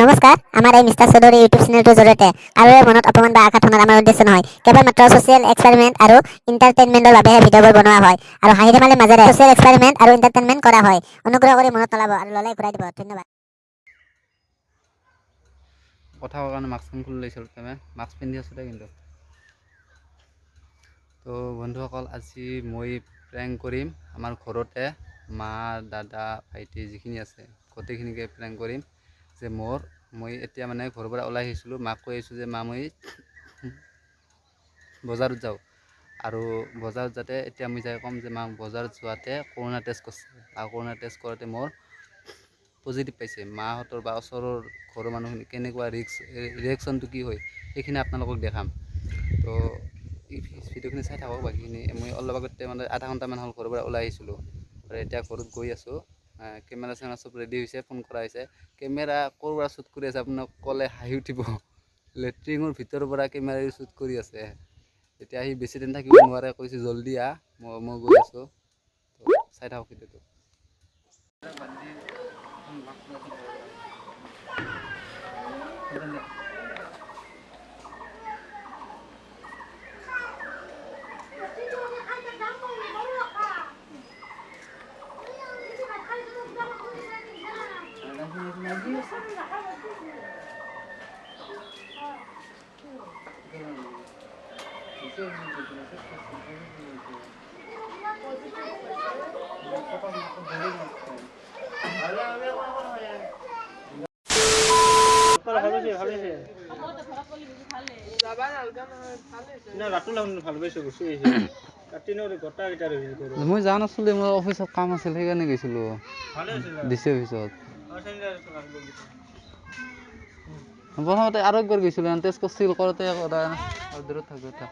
নমস্কাৰ আমাৰ এই মিষ্টাৰ চৌধুৰী ইউটিউব চেনেলটোৰ জৰিয়তে কাৰোৰে মনত অপমান বা আঘাত অনাৰ আমাৰ উদ্দেশ্য নহয় কেৱল মাত্ৰ ছ'চিয়েল এক্সপেৰিমেণ্ট আৰু এণ্টাৰটেইনমেণ্টৰ বাবেহে ভিডিঅ'বোৰ বনোৱা হয় আৰু হাঁহি ধেমালিৰ মাজেৰে ছ'চিয়েল এক্সপেৰিমেণ্ট আৰু এণ্টাৰটেইনমেণ্ট কৰা হয় অনুগ্ৰহ কৰি মনত পেলাব আৰু ল'লে ঘূৰাই দিব ধন্যবাদ কথা কোৱাৰ কাৰণে মাস্কখন খুলি লৈছিলোঁ মাস্ক পিন্ধি আছোঁ কিন্তু তো বন্ধুসকল আজি মই প্ৰেংক কৰিম আমাৰ ঘৰতে মা দাদা ভাইটি যিখিনি আছে গোটেইখিনিকে প্ৰেংক কৰিম যে মই এতিয়া মানে ঘৰৰ পৰা ওলাই আহিছিলোঁ মাক কৈ আহিছোঁ যে মা মই বজাৰত যাওঁ আৰু বজাৰত যাতে এতিয়া মই যাই ক'ম যে মা বজাৰত যোৱাতে কৰোণা টেষ্ট কৰিছে আৰু কৰোণা টেষ্ট কৰোঁতে মোৰ পজিটিভ পাইছে মাহঁতৰ বা ওচৰৰ ঘৰৰ মানুহখিনি কেনেকুৱা ৰিয়েকশ্যনটো কি হয় সেইখিনি আপোনালোকক দেখাম তো ভিডিঅ'খিনি চাই থাকক বাকীখিনি মই অলপ আগতে মানে আধা ঘণ্টামান হ'ল ঘৰৰ পৰা ওলাই আহিছিলোঁ আৰু এতিয়া ঘৰত গৈ আছোঁ কেমেৰা চেমেৰা চব ৰেডি হৈছে ফোন কৰা হৈছে কেমেৰা ক'ৰ পৰা শ্বুট কৰি আছে আপোনাক ক'লে হাঁহি উঠিব লেট্ৰিনৰ ভিতৰৰ পৰা কেমেৰাৰে শ্বুট কৰি আছে এতিয়া আহি বেছি দিন থাকিব নোৱাৰে কৈছে জল্দি আহ মই গৈ আছোঁ তো চাই থাকক ভিডিঅ'টো মই যোৱা নাছিলোঁ মোৰ অফিচত কাম আছিল সেইকাৰণে গৈছিলোঁ ডিচি অফিচত প্ৰথমতে আৰু একবাৰ গৈছিলোঁ টেষ্ট কৰিছিল কৰোঁতে দূৰত থাক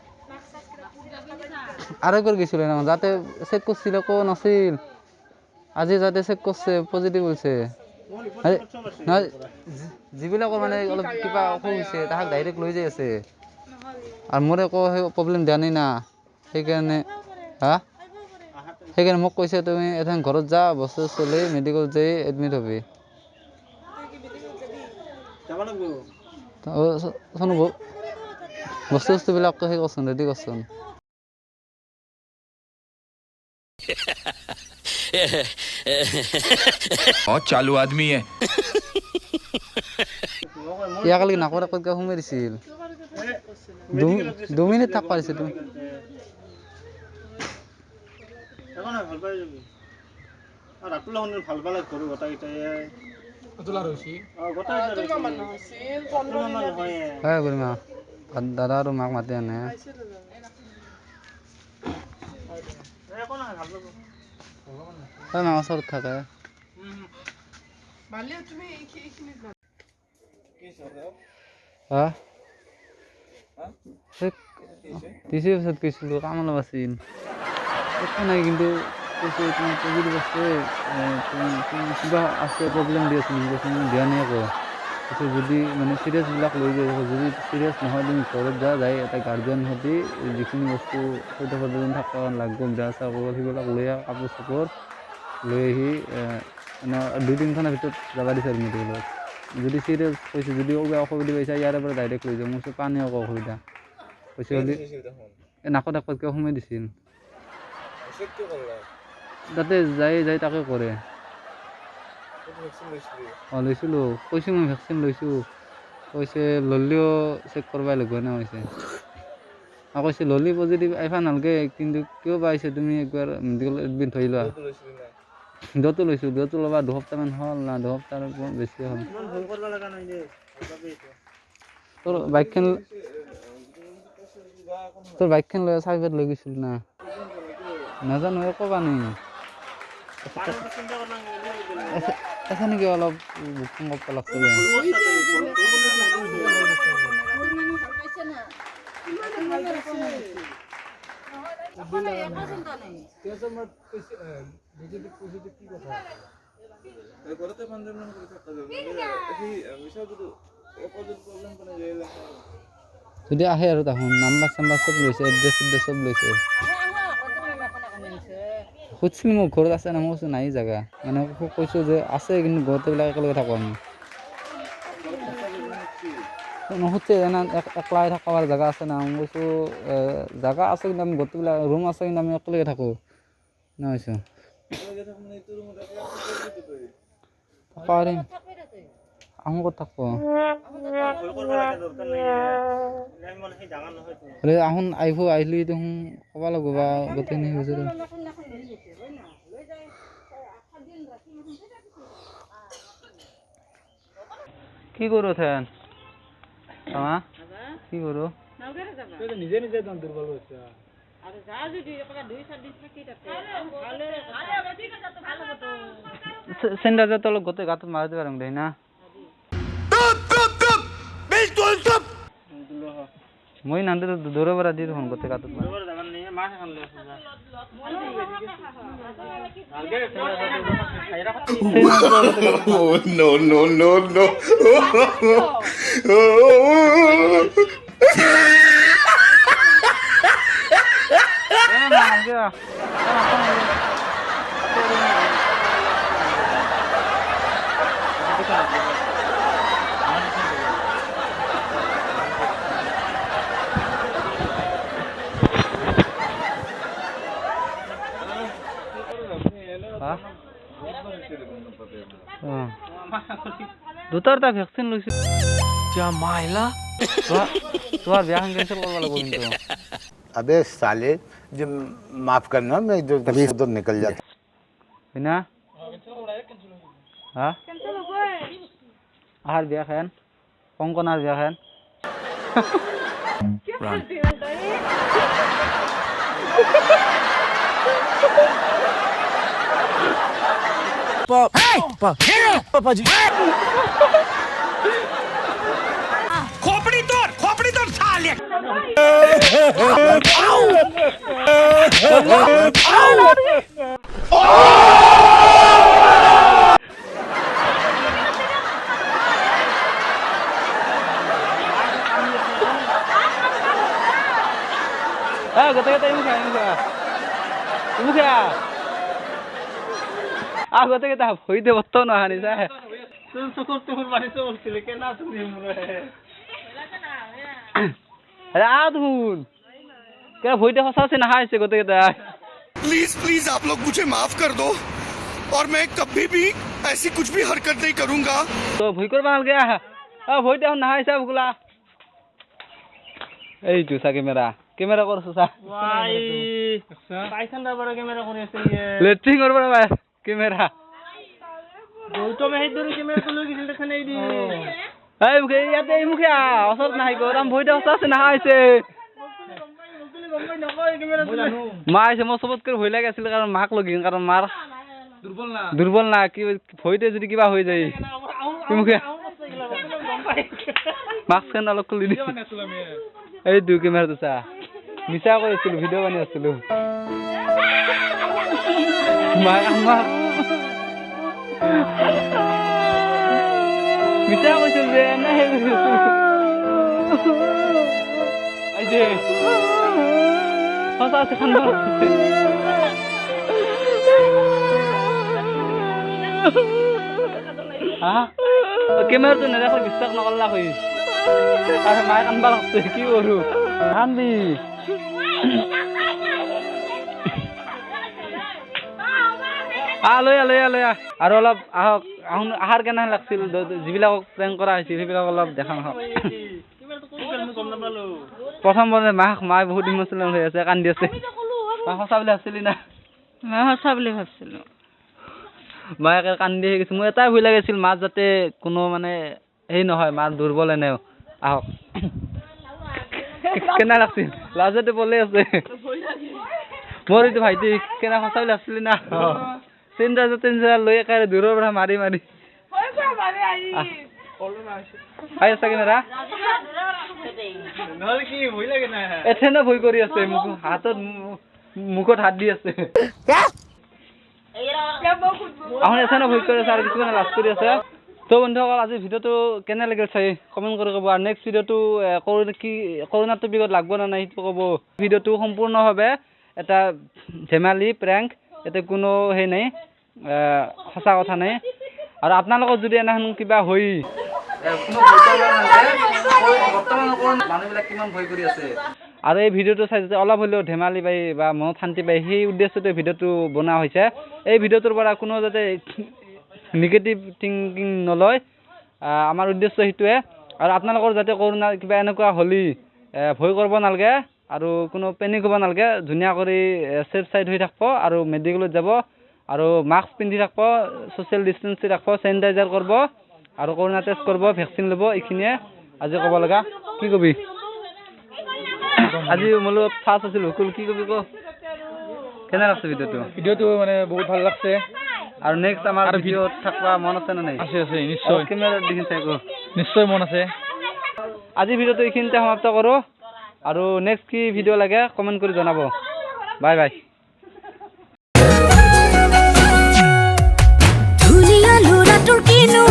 আৰু একবাৰ গৈছিলোঁ যাতে চেক কৰিছিল একো নাছিল আজি যাতে চেক কৰিছে পজিটিভ হৈছে নহয় যিবিলাকৰ মানে অলপ কিবা অসুখ হৈছে তাহাক ডাইৰেক্ট লৈ যাই আছে আৰু মোৰ একো সেই প্ৰব্লেম দিয়া নাই না সেইকাৰণে সেইকাৰণে মোক কৈছে তুমি এখন ঘৰত যা বস্তু চলি মেডিকেল যাই এডমিট হবি বস্তুবিলাক সেই কৰচোন ৰেডি কৰচোন बहुत चालू आदमी है ইয়াক লাগি নাকৰ একতকে সোমাই দিছিল 2 মিনিট থাক পাৰিছে তুমি দাদা আৰু মাক মাতি আনে মাৰ ওচৰত থাকে ডিচি অফিচত গৈছিলোঁ কাম অলপ আছিল একো নাই কিন্তু কৈছে তোমাৰ পজিটিভ আছে কিবা আছে প্ৰব্লেম দি আছে নেকি কৈছে মই দিয়া নাই আকৌ কৈছে যদি মানে চিৰিয়াছবিলাক লৈ যায় যদি চিৰিয়াছ নহয় তুমি ঘৰত যাই এটা গাৰ্জেন সৈতে যিখিনি বস্তু চৈধ্য দিন থাকিব লাগিব বিয়া চা কৰিব সেইবিলাক লৈ কাপোৰ চাপোৰ লৈ আহি মানে 2-3 দিনৰ ভিতৰত যাব দিছে আৰু মেডিকেলত যদি চিৰিয়াছ কৈছে যদি কিবা অসুবিধা পাইছে ইয়াৰে পৰা ডাইৰেক্ট লৈ যাওঁ মোৰ পানী আকৌ অসুবিধা কৈছে হ'লে এই নাকত একতকৈ সোমাই দিছিল তাতে যাই তাকে কৰে লৈছিলোঁ কৈছোঁ মই ভেকচিন লৈছোঁ কৈছে ল'লেও চেক কৰিব লাগিব না কৈছে কৈছে ল'লে পজিটিভ আহিব নালাগে কিন্তু কিয় বা আহিছে তুমি একবাৰ মেডিকেল এডমিট হৈ লোৱা দ'টো লৈছোঁ দ'টো ল'বা 2 সপ্তাহমান হ'ল না 2 সপ্তাহৰ বেছি হ'ল তোৰ বাইকখন লৈ চাৰ্ভিচত লৈ গৈছিল না নাজানো ক'বা নি আছে নেকি অলপ বুকিং কৰিব লাগছে যদি আহে আৰু তাহোন নাম্বাৰ চাম্বাৰ চব লৈছে এড্ৰেছ চব লৈছে সুধিছিল মোক ঘৰত আছে না মই কৈছোঁ নাই জেগা মানে কৈছোঁ যে আছে কিন্তু ঘৰতেবিলাক একেলগে থাকোঁ আমি নুসুধছে এনে একলাই থাকাৰ জেগা আছে না মই কৈছোঁ জেগা আছে কিন্তু আমি গোটেইবিলাক ৰুম আছে কিন্তু আমি একেলগে থাকোঁ নহৈছোঁ পাৰিম আহোঁ ক'ত থাকব আহোন আহিলি দেখোন ক'ব লাগিব বা গোটেইখিনি হৈছে কি কৰোঁ থেন কি কৰোঁ নিজে নিজে দুৰ্বল হৈছে চেণ্ডাৰ তলত গোটেই গাঁতত মাৰি দিব পাৰিম দে না মই নান্তে দূৰৰ পৰা দি দেখোন গোটেই গাঁতত No, no, no, no. দুটাৰ ভেকচিন লৈছো তোমাৰ বিয়াখন কেঞ্চেল কৰিব লাগিব কিন্তু अबे साले जब माफ करना मैं जो कभी उधर निकल जाता बिना हाँ आहार बिया खान कंकनार बिया खान पापा जी खोपड़ी तोड़ साले গোটেই গোটেইকেইটা ভৰিতে বৰ্ত নহানি চাই ভৰিতে সঁচাছে নাহাইছে গোটেইকেইটা प्लीज प्लीज आप लोग मुझे माफ कर दो और मैं कभी भी ऐसी कुछ भी हरकत नहीं करूंगा তো ভুই কৰিব নালাগে ভৰিতে নাহাইছা বোলা এইটো চা কেমেৰা কৰছো চা লেট্ৰিং কৰিব কেমেৰা ইয়াতে মুখে ওচৰত নাহিব ভৰিতে সঁচাছে নাহাইছে মা আহিছে মই চবতকৈ ভয় লাগি আছিল কাৰণ মাক লগি কাৰণ মাৰ দুৰ্বল না কি ভৰিতে যদি কিবা হৈ যায় মাস্ক খান অলপ খুলি দি এইটো কেমেৰাটো চা মিছা কৰিছিলো ভিডিঅ' বনাই আছিলো মিছা কৈছিল যে সঁচা আছে খান কেমেৰাটো নেদেখো বিশ্বাস নকৰলা হৈ মায়ে কান্দবা লাগছে কি কৰো কান্দি লৈ আৰু অলপ আহক আহাৰ কেনেহে লাগছিল যিবিলাকক প্ৰেংক কৰা হৈছিল সেইবিলাক অলপ দেখা নহওক প্ৰথম মায়ে বহুত ইমোচনেল হৈ আছে কান্দি আছে সঁচা বুলি ভাবছিলি না মই সঁচা বুলি ভাবছিলো মায়ে কান্দি আহি গৈছে মোৰ এটাই ভয় লাগিছিল মাত যাতে কোনো মানে হেৰি নহয় মাত দুৰ্বল এনেও আহক কেনে লাগছিল লাজতে পলাই আছে মোৰ এইটো ভাইটি কেনে সঁচাই লাগছিল না চেঞ্জাৰ লৈ একেবাৰে দূৰৰ পৰা মাৰি মাৰি আহি আছে কেমেৰা এথেনে ভয় কৰি আছে মোক হাতত মুখত হাত দি আছে এখন এথেনে ভয় কৰি আছে আৰু কিছুমানে লাজ কৰি আছে তো বন্ধুসকল আজি ভিডিঅ'টো কেনে লাগিল চাই কমেণ্ট কৰি ক'ব আৰু নেক্সট ভিডিঅ'টো কৰোণাৰ টপিকত লাগব না নাই সেইটো ক'ব ভিডিঅ'টো সম্পূৰ্ণভাৱে এটা ধেমালি প্ৰেংক এতে কোনো সেই নাই সঁচা কথা নাই আৰু আপোনালোকৰ যদি এনেহেন কিবা হৈ মানুহবিলাক কিমান ভয় কৰি আছে আৰু এই ভিডিঅ'টো চাই যাতে অলপ হ'লেও ধেমালি পাই বা মনত শান্তি পায় সেই উদ্দেশ্যতে ভিডিঅ'টো বনোৱা হৈছে এই ভিডিঅ'টোৰ পৰা কোনো যাতে নিগেটিভ থিংকিং নলয় আমাৰ উদ্দেশ্য সেইটোৱে আৰু আপোনালোকৰ যাতে কৰোণা কিবা এনেকুৱা হ'লি ভয় কৰিব নালাগে আৰু কোনো পেনিক হ'ব নালাগে ধুনীয়া কৰি ছেফ চাইড হৈ থাকিব আৰু মেডিকেলত যাব আৰু মাস্ক পিন্ধি থাকিব ছ'চিয়েল ডিষ্টেন্সিং ৰাখিব চেনিটাইজাৰ কৰিব আৰু কৰোণা টেষ্ট কৰিব ভেকচিন ল'ব এইখিনিয়ে আজি ক'ব লগা কি কবি আজি মোলো ফাৰ্ষ্ট আছিল হুকুল কি কবি ক কেনে লাগছে ভিডিঅ'টো মানে বহুত ভাল লাগছে আৰু নেক্সট আমাৰ ভিডিঅ'ত থাকবা মন আছে না নাই আছে নিশ্চয় কেমেৰা দেখি চাই ক নিশ্চয় মন আছে আজি ভিডিঅ'টো এইখিনিতে সমাপ্ত কৰোঁ আৰু নেক্সট কি ভিডিঅ' লাগে কমেণ্ট কৰি জনাব বাই বাই ধুনীয়া ল'ৰাটোৰ কিনো